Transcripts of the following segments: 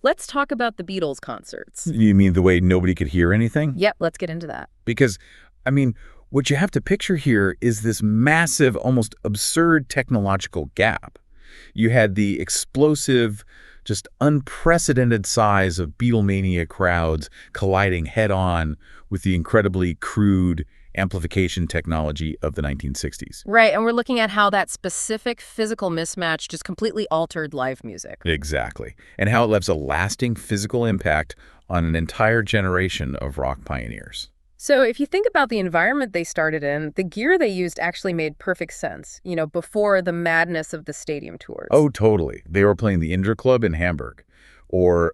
Let's talk about the Beatles concerts. You mean the way nobody could hear anything? Yep, let's get into that. Because, I mean, what you have to picture here is this massive, almost absurd technological gap. You had the explosive, just unprecedented size of Beatlemania crowds colliding head-on with the incredibly crude amplification technology of the 1960s. Right, and we're looking at how that specific physical mismatch just completely altered live music. Exactly. And how it leaves a lasting physical impact on an entire generation of rock pioneers. So if you think about the environment they started in, the gear they used actually made perfect sense, before the madness of the stadium tours. Oh, totally. They were playing the Indra Club in Hamburg or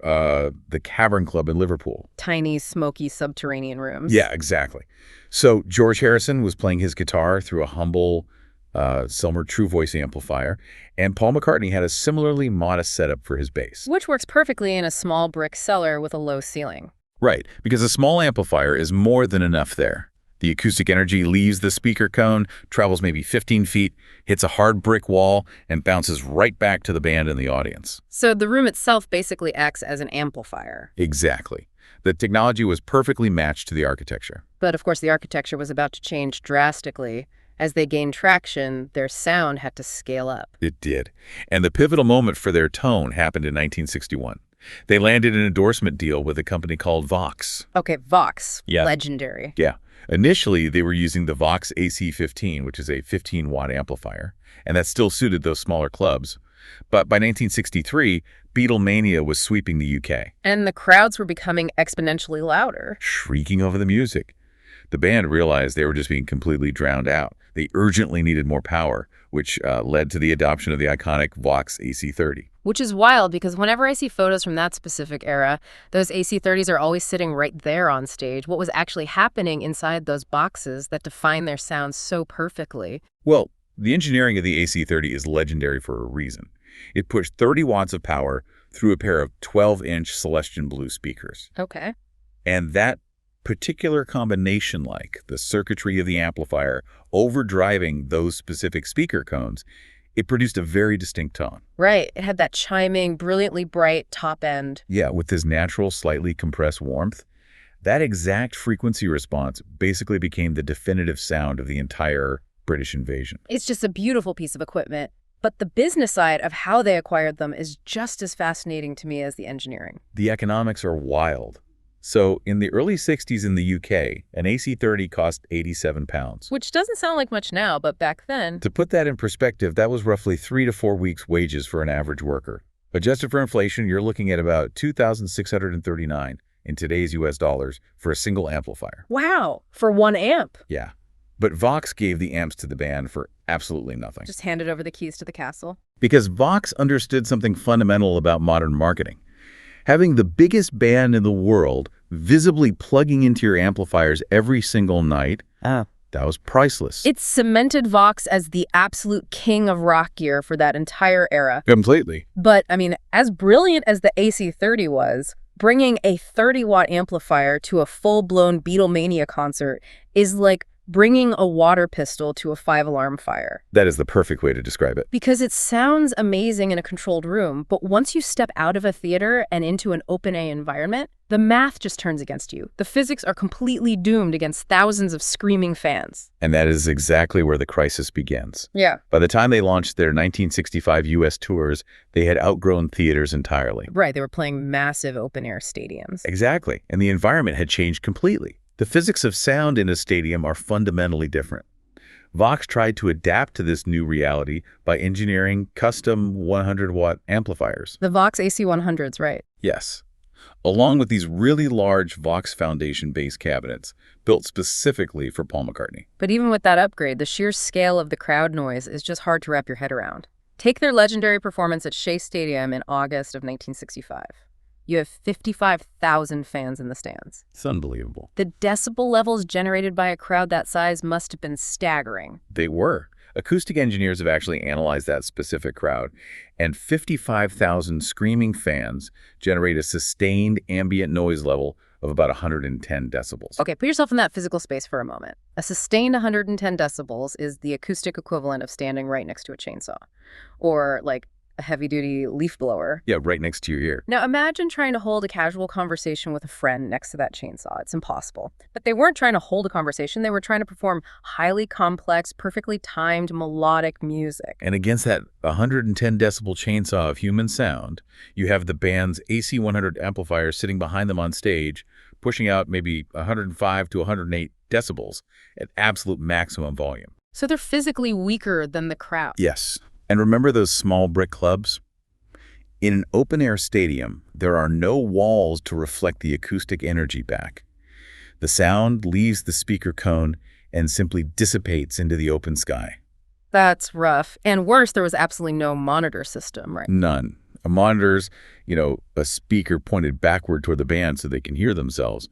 the Cavern Club in Liverpool. Tiny, smoky, subterranean rooms. Yeah, exactly. So George Harrison was playing his guitar through a humble Selmer True Voice amplifier, and Paul McCartney had a similarly modest setup for his bass. Which works perfectly in a small brick cellar with a low ceiling. Right, because a small amplifier is more than enough there. The acoustic energy leaves the speaker cone, travels maybe 15 feet, hits a hard brick wall, and bounces right back to the band and the audience. So the room itself basically acts as an amplifier. Exactly. The technology was perfectly matched to the architecture. But of course, the architecture was about to change drastically. As they gained traction, their sound had to scale up. It did. And the pivotal moment for their tone happened in 1961. They landed an endorsement deal with a company called Vox. Okay, Vox. Yeah. Legendary. Yeah. Initially, they were using the Vox AC-15, which is a 15-watt amplifier, and that still suited those smaller clubs. But by 1963, Beatlemania was sweeping the UK. And the crowds were becoming exponentially louder. Shrieking over the music. The band realized they were just being completely drowned out. They urgently needed more power, which led to the adoption of the iconic Vox AC-30. Which is wild because whenever I see photos from that specific era, those AC-30s are always sitting right there on stage. What was actually happening inside those boxes that define their sound so perfectly? Well, the engineering of the AC-30 is legendary for a reason. It pushed 30 watts of power through a pair of 12-inch Celestion Blue speakers. Okay. And that particular combination, like the circuitry of the amplifier overdriving those specific speaker cones, it produced a very distinct tone. Right. It had that chiming, brilliantly bright top end. Yeah, with this natural, slightly compressed warmth. That exact frequency response basically became the definitive sound of the entire British invasion. It's just a beautiful piece of equipment. But the business side of how they acquired them is just as fascinating to me as the engineering. The economics are wild. So in the early 60s in the UK, an AC-30 cost £87. Which doesn't sound like much now, but back then... To put that in perspective, that was roughly 3 to 4 weeks' wages for an average worker. Adjusted for inflation, you're looking at about $2,639 in today's US dollars for a single amplifier. Wow, for one amp. Yeah. But Vox gave the amps to the band for absolutely nothing. Just handed over the keys to the castle. Because Vox understood something fundamental about modern marketing. Having the biggest band in the world visibly plugging into your amplifiers every single night, that was priceless. It cemented Vox as the absolute king of rock gear for that entire era. Completely. But, I mean, as brilliant as the AC-30 was, bringing a 30-watt amplifier to a full-blown Beatlemania concert is like bringing a water pistol to a 5-alarm fire. That is the perfect way to describe it. Because it sounds amazing in a controlled room, but once you step out of a theater and into an open-A environment, the math just turns against you. The physics are completely doomed against thousands of screaming fans. And that is exactly where the crisis begins. Yeah. By the time they launched their 1965 U.S. tours, they had outgrown theaters entirely. Right, they were playing massive open-air stadiums. Exactly. And the environment had changed completely. The physics of sound in a stadium are fundamentally different. Vox tried to adapt to this new reality by engineering custom 100-watt amplifiers. The Vox AC-100s, right? Yes. Along with these really large Vox Foundation bass cabinets built specifically for Paul McCartney. But even with that upgrade, the sheer scale of the crowd noise is just hard to wrap your head around. Take their legendary performance at Shea Stadium in August of 1965. You have 55,000 fans in the stands. It's unbelievable. The decibel levels generated by a crowd that size must have been staggering. They were. Acoustic engineers have actually analyzed that specific crowd, and 55,000 screaming fans generate a sustained ambient noise level of about 110 decibels. Okay, put yourself in that physical space for a moment. A sustained 110 decibels is the acoustic equivalent of standing right next to a chainsaw. Or like a heavy-duty leaf blower. Yeah, right next to your ear. Now imagine trying to hold a casual conversation with a friend next to that chainsaw. It's impossible. But they weren't trying to hold a conversation. They were trying to perform highly complex, perfectly timed, melodic music. And against that 110 decibel chainsaw of human sound, you have the band's AC 100 amplifier sitting behind them on stage, pushing out maybe 105 to 108 decibels at absolute maximum volume. So they're physically weaker than the crowd. Yes. And remember those small brick clubs? In an open-air stadium, there are no walls to reflect the acoustic energy back. The sound leaves the speaker cone and simply dissipates into the open sky. That's rough. And worse, there was absolutely no monitor system, right? None. Monitors, a speaker pointed backward toward the band so they can hear themselves.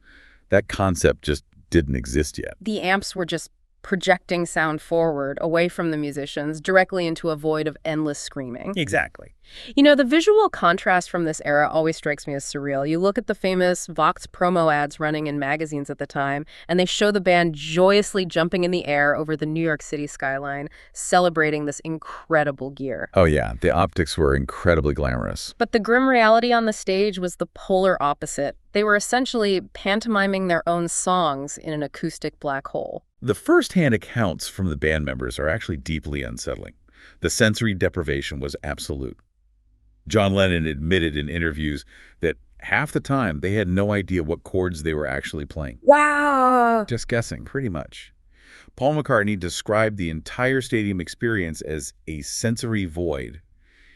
That concept just didn't exist yet. The amps were just projecting sound forward, away from the musicians, directly into a void of endless screaming. Exactly. The visual contrast from this era always strikes me as surreal. You look at the famous Vox promo ads running in magazines at the time, and they show the band joyously jumping in the air over the New York City skyline, celebrating this incredible gear. Oh yeah, the optics were incredibly glamorous. But the grim reality on the stage was the polar opposite. They were essentially pantomiming their own songs in an acoustic black hole. The first-hand accounts from the band members are actually deeply unsettling. The sensory deprivation was absolute. John Lennon admitted in interviews that half the time they had no idea what chords they were actually playing. Wow! Just guessing, pretty much. Paul McCartney described the entire stadium experience as a sensory void.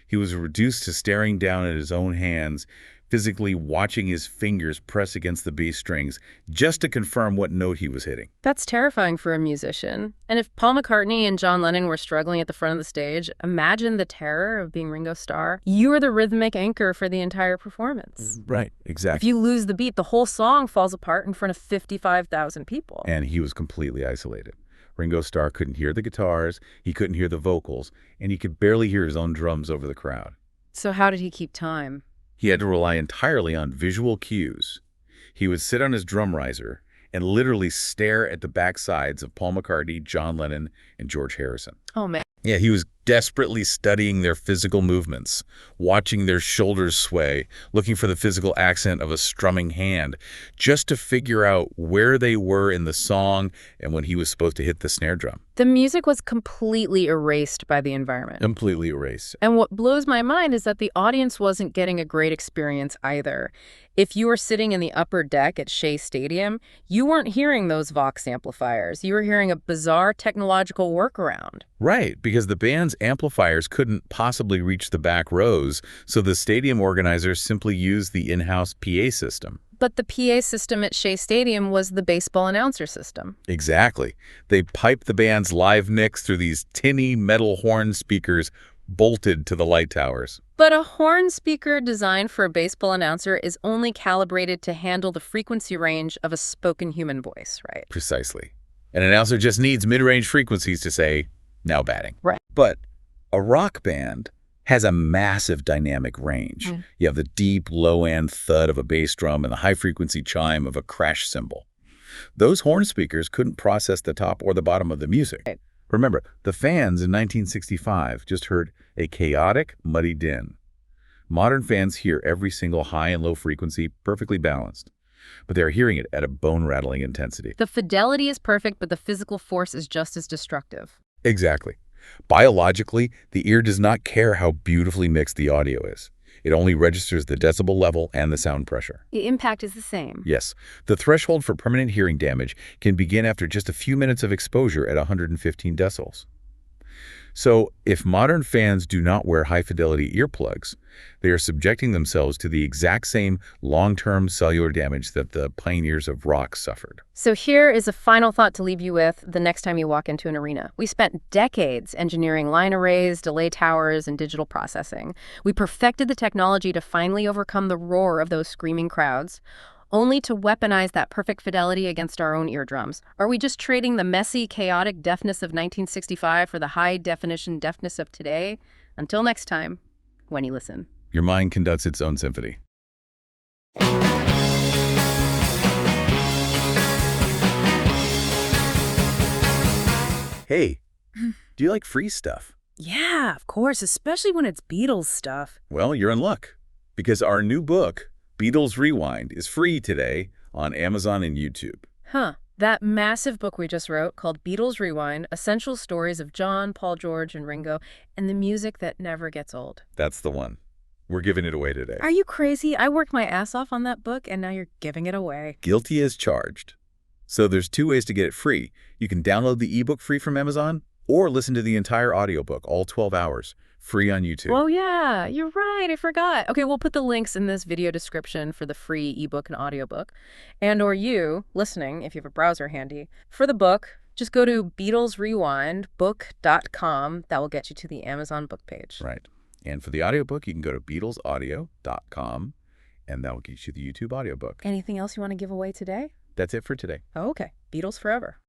He was reduced to staring down at his own hands, physically watching his fingers press against the bass strings just to confirm what note he was hitting. That's terrifying for a musician. And if Paul McCartney and John Lennon were struggling at the front of the stage, imagine the terror of being Ringo Starr. You are the rhythmic anchor for the entire performance. Right, exactly. If you lose the beat, the whole song falls apart in front of 55,000 people. And he was completely isolated. Ringo Starr couldn't hear the guitars, he couldn't hear the vocals, and he could barely hear his own drums over the crowd. So how did he keep time? He had to rely entirely on visual cues. He would sit on his drum riser and literally stare at the backsides of Paul McCartney, John Lennon, and George Harrison. Oh, man. Yeah, he was desperately studying their physical movements, watching their shoulders sway, looking for the physical accent of a strumming hand, just to figure out where they were in the song and when he was supposed to hit the snare drum. The music was completely erased by the environment. Completely erased. And what blows my mind is that the audience wasn't getting a great experience either. If you were sitting in the upper deck at Shea Stadium, you weren't hearing those Vox amplifiers. You were hearing a bizarre technological workaround. Right, because the band's amplifiers couldn't possibly reach the back rows, so the stadium organizers simply used the in-house PA system. But the PA system at Shea Stadium was the baseball announcer system. Exactly. They piped the band's live mix through these tinny metal horn speakers bolted to the light towers. But a horn speaker designed for a baseball announcer is only calibrated to handle the frequency range of a spoken human voice, right? Precisely. An announcer just needs mid-range frequencies to say, now batting. Right. But a rock band has a massive dynamic range. You have the deep, low-end thud of a bass drum and the high-frequency chime of a crash cymbal. Those horn speakers couldn't process the top or the bottom of the music. Right. Remember, the fans in 1965 just heard a chaotic, muddy din. Modern fans hear every single high and low frequency perfectly balanced, but they're hearing it at a bone-rattling intensity. The fidelity is perfect, but the physical force is just as destructive. Exactly. Biologically, the ear does not care how beautifully mixed the audio is. It only registers the decibel level and the sound pressure. The impact is the same. Yes, the threshold for permanent hearing damage can begin after just a few minutes of exposure at 115 decibels. So, if modern fans do not wear high-fidelity earplugs, they are subjecting themselves to the exact same long-term cellular damage that the pioneers of rock suffered. So here is a final thought to leave you with the next time you walk into an arena. We spent decades engineering line arrays, delay towers, and digital processing. We perfected the technology to finally overcome the roar of those screaming crowds, only to weaponize that perfect fidelity against our own eardrums. Are we just trading the messy, chaotic deafness of 1965 for the high-definition deafness of today? Until next time, when you listen. Your mind conducts its own symphony. Hey, do you like free stuff? Yeah, of course, especially when it's Beatles stuff. Well, you're in luck, because our new book, Beatles Rewind, is free today on Amazon and YouTube. Huh. That massive book we just wrote called Beatles Rewind, Essential Stories of John, Paul, George, and Ringo, and the music that never gets old. That's the one. We're giving it away today. Are you crazy? I worked my ass off on that book, and now you're giving it away. Guilty as charged. So there's 2 ways to get it free. You can download the ebook free from Amazon, or listen to the entire audiobook, all 12 hours, free on YouTube. Oh, yeah, you're right. I forgot. Okay, we'll put the links in this video description for the free ebook and audiobook. And/or you, listening, if you have a browser handy, for the book, just go to BeatlesRewindBook.com. That will get you to the Amazon book page. Right. And for the audiobook, you can go to BeatlesAudio.com, and that will get you the YouTube audiobook. Anything else you want to give away today? That's it for today. Oh, okay. Beatles forever.